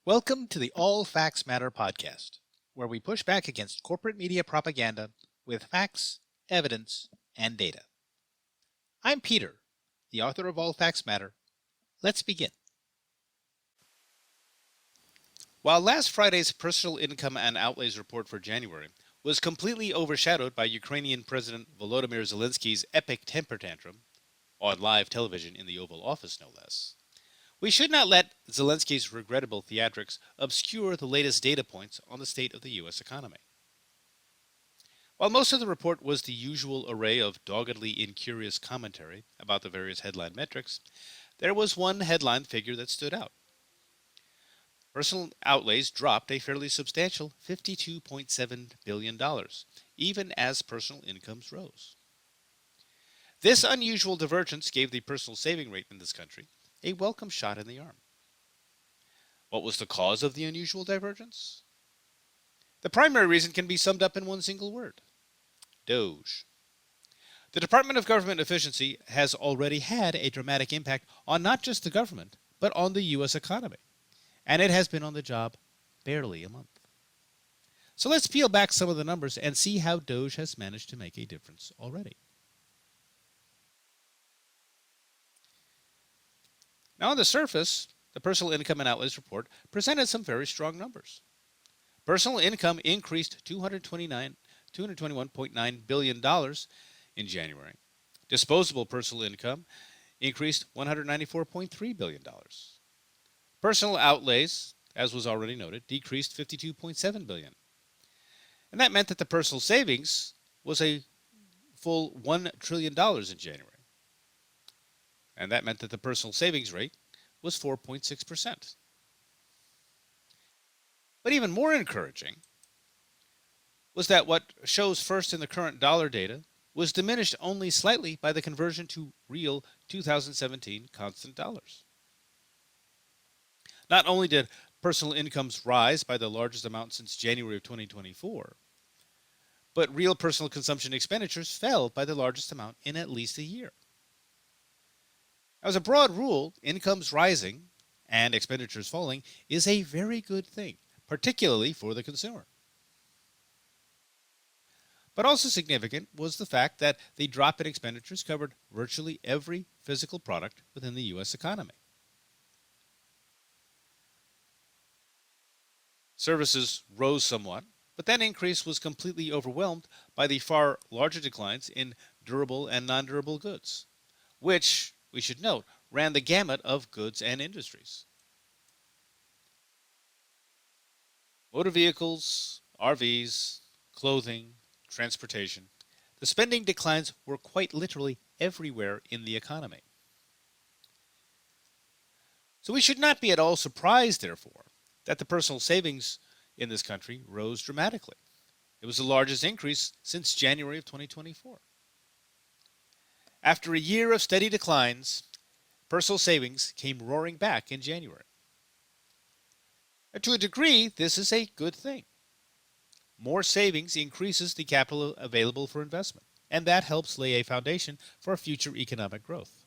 Welcome to the All Facts Matter podcast, where we push back against corporate media propaganda with facts, evidence, and data. I'm Peter, the author of All Facts Matter. Let's begin. While last Friday's personal income and outlays report for January was completely overshadowed by Ukrainian President Volodymyr Zelensky's epic temper tantrum, on live television in the Oval Office no less, we should not let Zelensky's regrettable theatrics obscure the latest data points on the state of the U.S. economy. While most of the report was the usual array of doggedly incurious commentary about the various headline metrics, there was one headline figure that stood out. Personal outlays dropped a fairly substantial $52.7 billion, even as personal incomes rose. This unusual divergence gave the personal saving rate in this country a welcome shot in the arm. What was the cause of the unusual divergence? The primary reason can be summed up in one single word: DOGE. The Department of Government Efficiency has already had a dramatic impact on not just the government, but on the U.S. economy, and it has been on the job barely a month. So let's peel back some of the numbers and see how DOGE has managed to make a difference already. Now, on the surface, the Personal Income and Outlays report presented some very strong numbers. Personal income increased $221.9 billion in January. Disposable personal income increased $194.3 billion. Personal outlays, as was already noted, decreased $52.7 billion. And that meant that the personal savings was a full $1 trillion in January. And that meant that the personal savings rate was 4.6%. But even more encouraging was that what shows first in the current dollar data was diminished only slightly by the conversion to real 2017 constant dollars. Not only did personal incomes rise by the largest amount since January of 2024, but real personal consumption expenditures fell by the largest amount in at least a year. As a broad rule, incomes rising and expenditures falling is a very good thing, particularly for the consumer. But also significant was the fact that the drop in expenditures covered virtually every physical product within the U.S. economy. Services rose somewhat, but that increase was completely overwhelmed by the far larger declines in durable and non-durable goods, which, we should note, ran the gamut of goods and industries. Motor vehicles, RVs, clothing, transportation. The spending declines were quite literally everywhere in the economy. So we should not be at all surprised, therefore, that the personal savings in this country rose dramatically. It was the largest increase since January of 2024. After a year of steady declines, personal savings came roaring back in January. And to a degree, this is a good thing. More savings increases the capital available for investment, and that helps lay a foundation for future economic growth.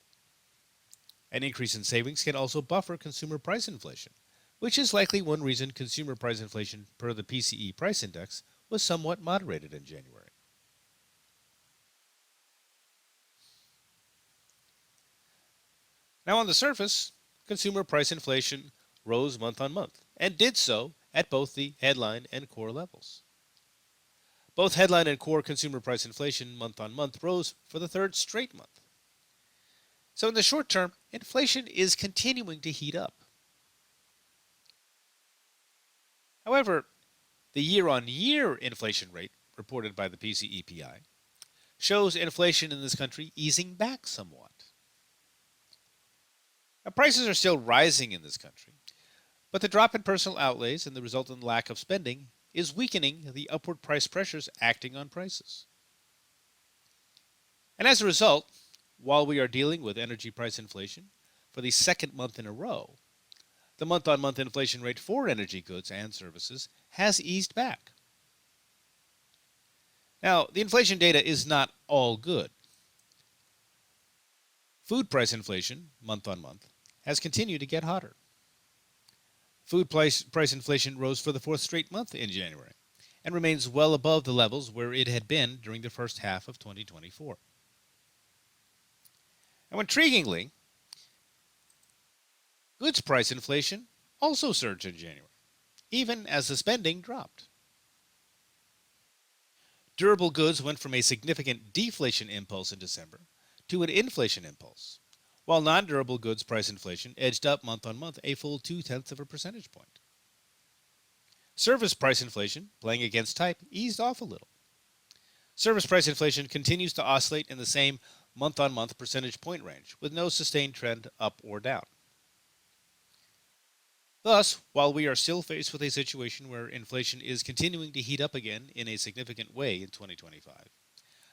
An increase in savings can also buffer consumer price inflation, which is likely one reason consumer price inflation per the PCE price index was somewhat moderated in January. Now, on the surface, consumer price inflation rose month on month, and did so at both the headline and core levels. Both headline and core consumer price inflation month on month rose for the third straight month. So in the short term, inflation is continuing to heat up. However, the year-on-year inflation rate reported by the PCEPI shows inflation in this country easing back somewhat. Now, prices are still rising in this country, but the drop in personal outlays and the resultant lack of spending is weakening the upward price pressures acting on prices. And as a result, while we are dealing with energy price inflation for the second month in a row, the month-on-month inflation rate for energy goods and services has eased back. Now, the inflation data is not all good. Food price inflation, month on month, has continued to get hotter. Food price inflation rose for the fourth straight month in January and remains well above the levels where it had been during the first half of 2024. Now, intriguingly, goods price inflation also surged in January, even as the spending dropped. Durable goods went from a significant deflation impulse in December to an inflation impulse, while non durable goods price inflation edged up month on month a full 0.2 of a percentage point. Service price inflation, playing against type, eased off a little. Service price inflation continues to oscillate in the same month on month percentage point range, with no sustained trend up or down. Thus, while we are still faced with a situation where inflation is continuing to heat up again in a significant way in 2025,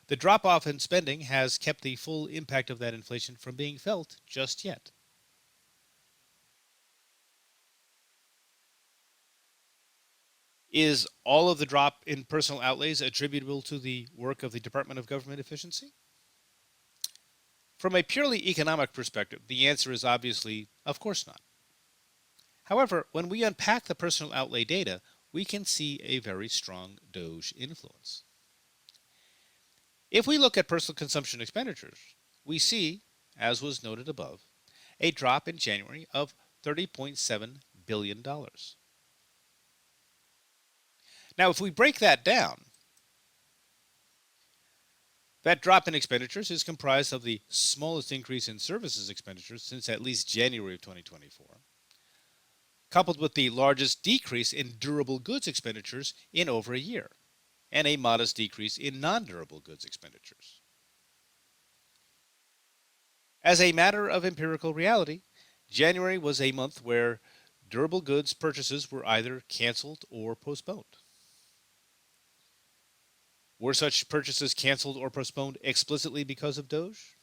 the drop off in spending has kept the full impact of that inflation from being felt just yet. Is all of the drop in personal outlays attributable to the work of the Department of Government Efficiency? From a purely economic perspective, the answer is obviously, of course not. However, when we unpack the personal outlay data, we can see a very strong DOGE influence. If we look at personal consumption expenditures, we see, as was noted above, a drop in January of $30.7 billion. Now, if we break that down, that drop in expenditures is comprised of the smallest increase in services expenditures since at least January of 2024, coupled with the largest decrease in durable goods expenditures in over a year, and a modest decrease in non-durable goods expenditures. As a matter of empirical reality, January was a month where durable goods purchases were either canceled or postponed. Were such purchases canceled or postponed explicitly because of DOGE?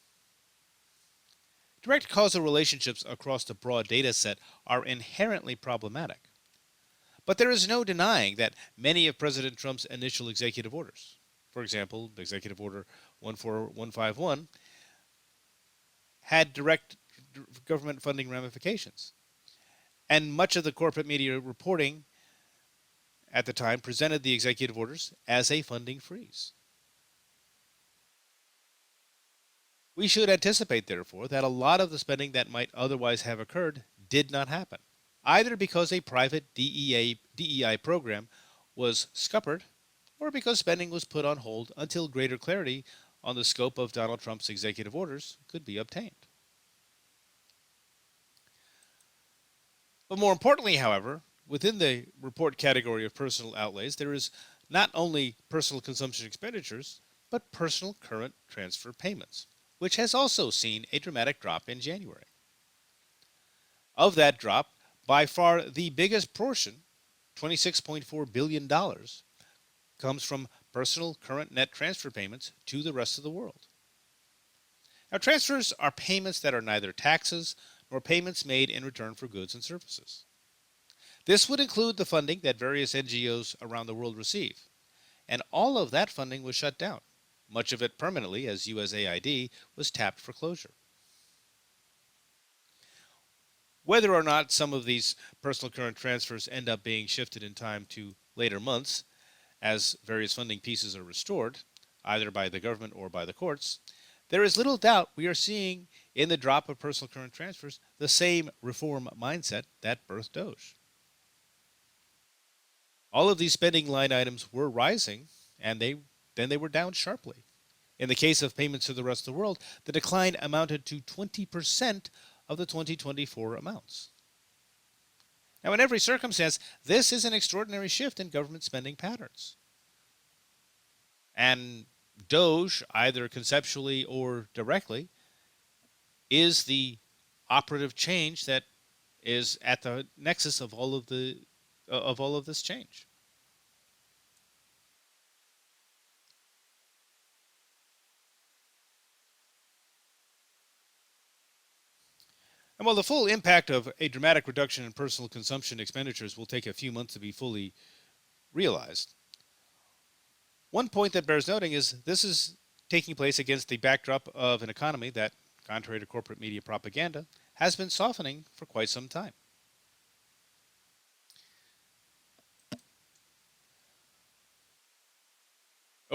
Direct causal relationships across the broad data set are inherently problematic. But there is no denying that many of President Trump's initial executive orders, for example, Executive Order 14151, had direct government funding ramifications. And much of the corporate media reporting at the time presented the executive orders as a funding freeze. We should anticipate, therefore, that a lot of the spending that might otherwise have occurred did not happen, either because a private DEI program was scuppered or because spending was put on hold until greater clarity on the scope of Donald Trump's executive orders could be obtained. But more importantly, however, within the report category of personal outlays, there is not only personal consumption expenditures, but personal current transfer payments, which has also seen a dramatic drop in January. Of that drop, by far the biggest portion, $26.4 billion, comes from personal current net transfer payments to the rest of the world. Now, transfers are payments that are neither taxes nor payments made in return for goods and services. This would include the funding that various NGOs around the world receive, and all of that funding was shut down, much of it permanently as USAID was tapped for closure. Whether or not some of these personal current transfers end up being shifted in time to later months as various funding pieces are restored, either by the government or by the courts, there is little doubt we are seeing in the drop of personal current transfers the same reform mindset that birthed DOGE. All of these spending line items were rising, and then they were down sharply. In the case of payments to the rest of the world, the decline amounted to 20% of the 2024 amounts. Now, in every circumstance, this is an extraordinary shift in government spending patterns. And DOGE, either conceptually or directly, is the operative change that is at the nexus of all of this change. And while the full impact of a dramatic reduction in personal consumption expenditures will take a few months to be fully realized, one point that bears noting is this is taking place against the backdrop of an economy that, contrary to corporate media propaganda, has been softening for quite some time.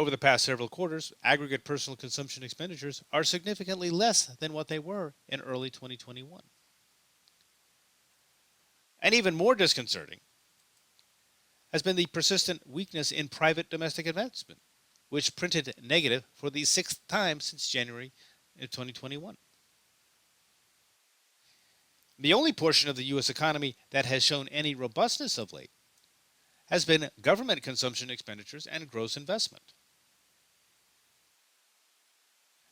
Over the past several quarters, aggregate personal consumption expenditures are significantly less than what they were in early 2021. And even more disconcerting has been the persistent weakness in private domestic investment, which printed negative for the sixth time since January of 2021. The only portion of the U.S. economy that has shown any robustness of late has been government consumption expenditures and gross investment.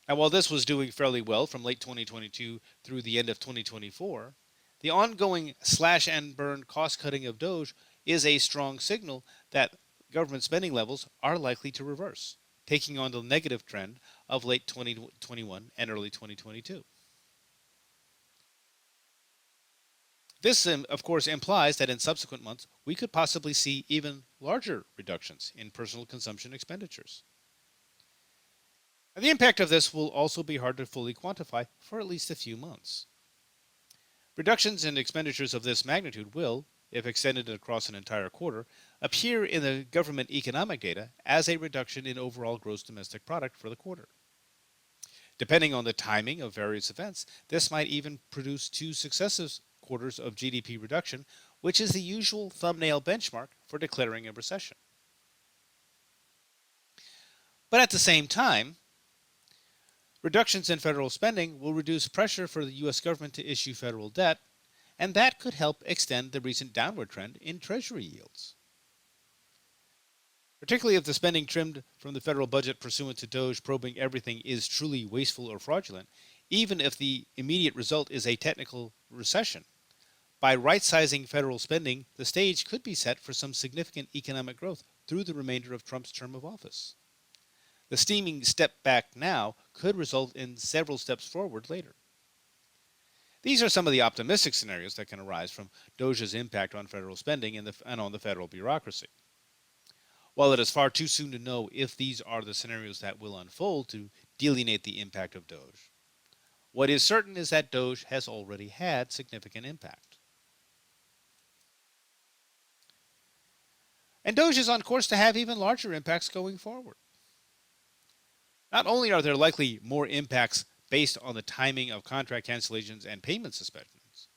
Now, while this was doing fairly well from late 2022 through the end of 2024, the ongoing slash and burn cost cutting of DOGE is a strong signal that government spending levels are likely to reverse, taking on the negative trend of late 2021 and early 2022. This, of course, implies that in subsequent months we could possibly see even larger reductions in personal consumption expenditures. The impact of this will also be hard to fully quantify for at least a few months. Reductions in expenditures of this magnitude will, if extended across an entire quarter, appear in the government economic data as a reduction in overall gross domestic product for the quarter. Depending on the timing of various events, this might even produce 2 successive quarters of GDP reduction, which is the usual thumbnail benchmark for declaring a recession. But at the same time, reductions in federal spending will reduce pressure for the U.S. government to issue federal debt, and that could help extend the recent downward trend in Treasury yields. Particularly if the spending trimmed from the federal budget pursuant to DOGE probing everything is truly wasteful or fraudulent, even if the immediate result is a technical recession. By right-sizing federal spending, the stage could be set for some significant economic growth through the remainder of Trump's term of office. The steaming step back now could result in several steps forward later. These are some of the optimistic scenarios that can arise from DOGE's impact on federal spending and on the federal bureaucracy. While it is far too soon to know if these are the scenarios that will unfold to delineate the impact of DOGE, what is certain is that DOGE has already had significant impact. And DOGE is on course to have even larger impacts going forward. Not only are there likely more impacts based on the timing of contract cancellations and payment suspensions,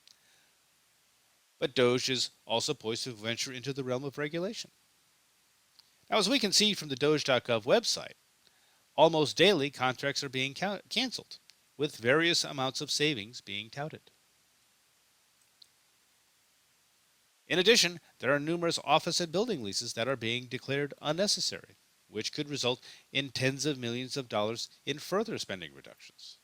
but DOGE is also poised to venture into the realm of regulation. Now, as we can see from the DOGE.gov website, almost daily contracts are being canceled, with various amounts of savings being touted. In addition, there are numerous office and building leases that are being declared unnecessary, which could result in tens of millions of dollars in further spending reductions.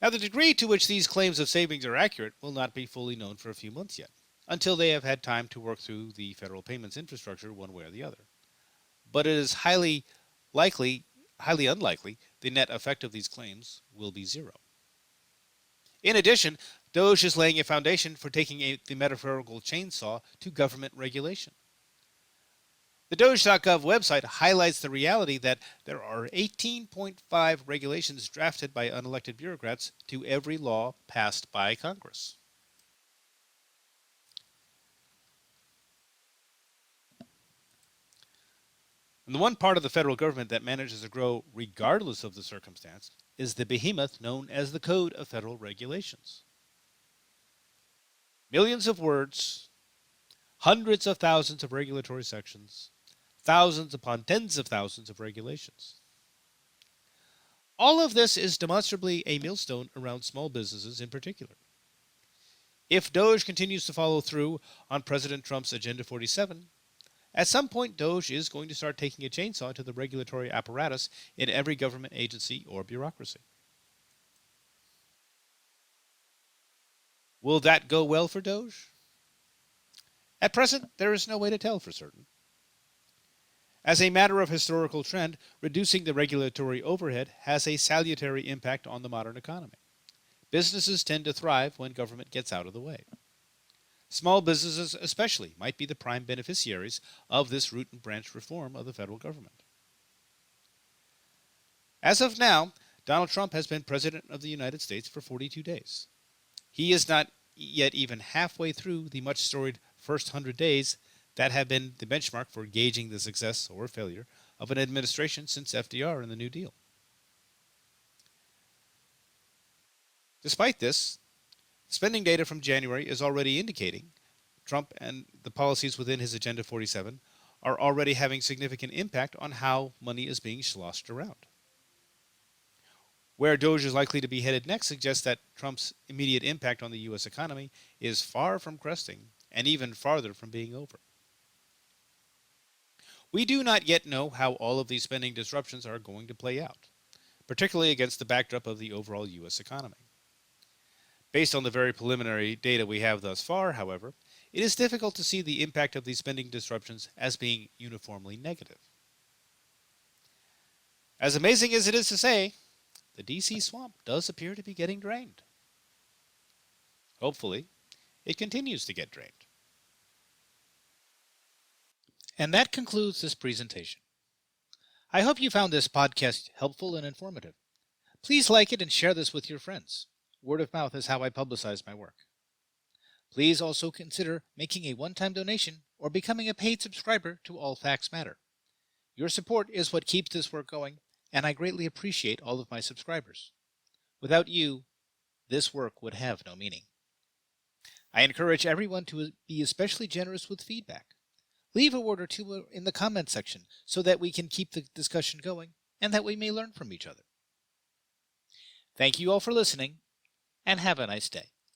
Now, the degree to which these claims of savings are accurate will not be fully known for a few months yet, until they have had time to work through the federal payments infrastructure one way or the other. But it is highly unlikely the net effect of these claims will be zero. In addition, DOGE is laying a foundation for taking the metaphorical chainsaw to government regulation. The DOGE.gov website highlights the reality that there are 18.5 regulations drafted by unelected bureaucrats to every law passed by Congress. And the one part of the federal government that manages to grow regardless of the circumstance is the behemoth known as the Code of Federal Regulations. Millions of words, hundreds of thousands of regulatory sections, thousands upon tens of thousands of regulations. All of this is demonstrably a millstone around small businesses in particular. If DOGE continues to follow through on President Trump's Agenda 47, at some point DOGE is going to start taking a chainsaw to the regulatory apparatus in every government agency or bureaucracy. Will that go well for DOGE? At present, there is no way to tell for certain. As a matter of historical trend, reducing the regulatory overhead has a salutary impact on the modern economy. Businesses tend to thrive when government gets out of the way. Small businesses especially might be the prime beneficiaries of this root and branch reform of the federal government. As of now, Donald Trump has been President of the United States for 42 days. He is not yet even halfway through the much-storied first 100 days that have been the benchmark for gauging the success or failure of an administration since FDR and the New Deal. Despite this, spending data from January is already indicating Trump and the policies within his Agenda 47 are already having significant impact on how money is being sloshed around. Where DOGE is likely to be headed next suggests that Trump's immediate impact on the U.S. economy is far from cresting and even farther from being over. We do not yet know how all of these spending disruptions are going to play out, particularly against the backdrop of the overall U.S. economy. Based on the very preliminary data we have thus far, however, it is difficult to see the impact of these spending disruptions as being uniformly negative. As amazing as it is to say, the DC swamp does appear to be getting drained. Hopefully, it continues to get drained. And that concludes this presentation. I hope you found this podcast helpful and informative. Please like it and share this with your friends. Word of mouth is how I publicize my work. Please also consider making a one-time donation or becoming a paid subscriber to All Facts Matter. Your support is what keeps this work going, and I greatly appreciate all of my subscribers. Without you, this work would have no meaning. I encourage everyone to be especially generous with feedback. Leave a word or two in the comment section so that we can keep the discussion going and that we may learn from each other. Thank you all for listening, and have a nice day.